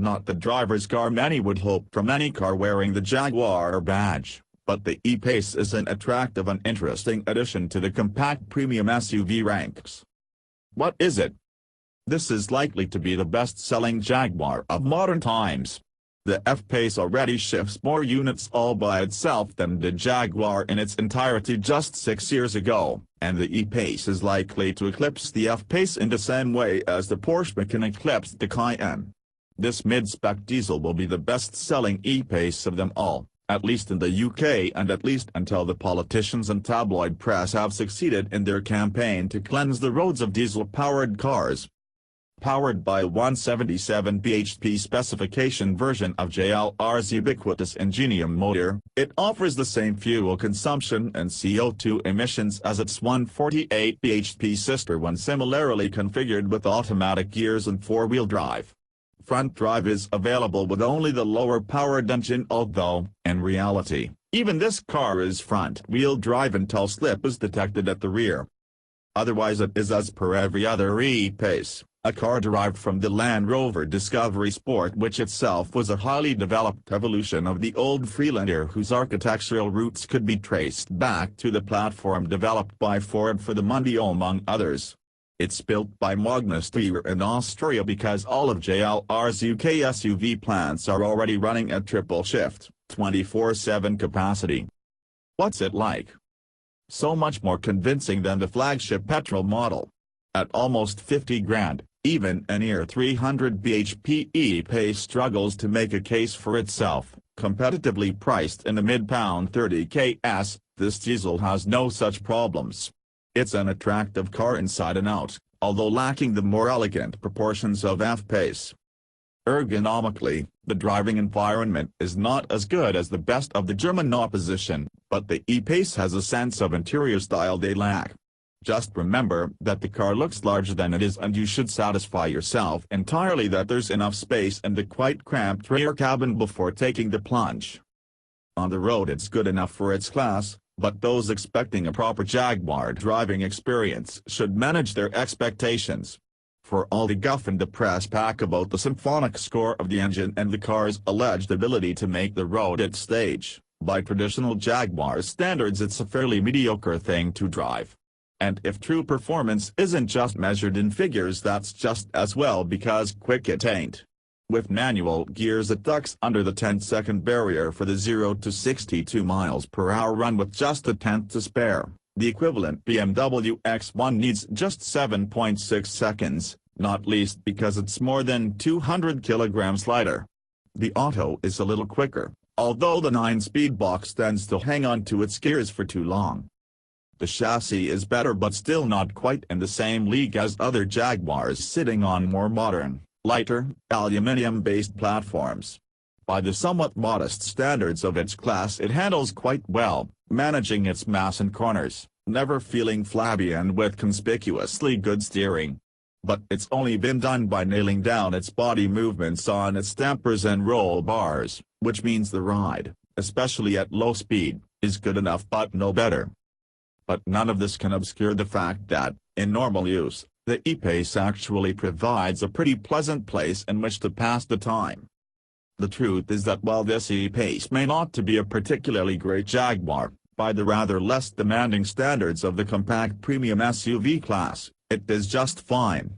Not the driver's car many would hope from any car wearing the Jaguar badge, but the E-Pace is an attractive and interesting addition to the compact premium SUV ranks. What is it? This is likely to be the best-selling Jaguar of modern times. The F-Pace already shifts more units all by itself than the Jaguar in its entirety just 6 years ago, and the E-Pace is likely to eclipse the F-Pace in the same way as the Porsche Macan eclipsed the Cayenne. This mid-spec diesel will be the best-selling E-Pace of them all, at least in the UK and at least until the politicians and tabloid press have succeeded in their campaign to cleanse the roads of diesel-powered cars. Powered by a 177 bhp specification version of JLR's ubiquitous Ingenium motor, it offers the same fuel consumption and CO2 emissions as its 148 bhp sister when similarly configured with automatic gears and four-wheel drive. Front drive is available with only the lower-powered engine, although, in reality, even this car is front-wheel drive until slip is detected at the rear. Otherwise it is as per every other E-Pace, a car derived from the Land Rover Discovery Sport, which itself was a highly developed evolution of the old Freelander whose architectural roots could be traced back to the platform developed by Ford for the Mondeo among others. It's built by Magnus Steyr in Austria because all of JLR's UK SUV plants are already running at triple shift, 24/7 capacity. What's it like? So much more convincing than the flagship petrol model. At almost 50 grand, even a near 300 bhp E-Pace struggles to make a case for itself. Competitively priced in the mid-pound 30Ks, this diesel has no such problems. It's an attractive car inside and out, although lacking the more elegant proportions of F-Pace. Ergonomically, the driving environment is not as good as the best of the German opposition, but the E-Pace has a sense of interior style they lack. Just remember that the car looks larger than it is, and you should satisfy yourself entirely that there's enough space in the quite cramped rear cabin before taking the plunge. On the road it's good enough for its class, but those expecting a proper Jaguar driving experience should manage their expectations. For all the guff and the press pack about the symphonic score of the engine and the car's alleged ability to make the road its stage, by traditional Jaguar standards it's a fairly mediocre thing to drive. And if true performance isn't just measured in figures, that's just as well because quick it ain't. With manual gears it ducks under the 10-second barrier for the 0 to 62 miles per hour run with just a tenth to spare. The equivalent BMW X1 needs just 7.6 seconds, not least because it's more than 200 kilograms lighter. The Auto is a little quicker, although the 9-speed box tends to hang on to its gears for too long. The chassis is better but still not quite in the same league as other Jaguars sitting on more modern, lighter, aluminium-based platforms. By the somewhat modest standards of its class it handles quite well, managing its mass and corners, never feeling flabby and with conspicuously good steering. But it's only been done by nailing down its body movements on its dampers and roll bars, which means the ride, especially at low speed, is good enough but no better. But none of this can obscure the fact that, in normal use, the E-Pace actually provides a pretty pleasant place in which to pass the time. The truth is that while this E-Pace may not to be a particularly great Jaguar, by the rather less demanding standards of the compact premium SUV class, it is just fine.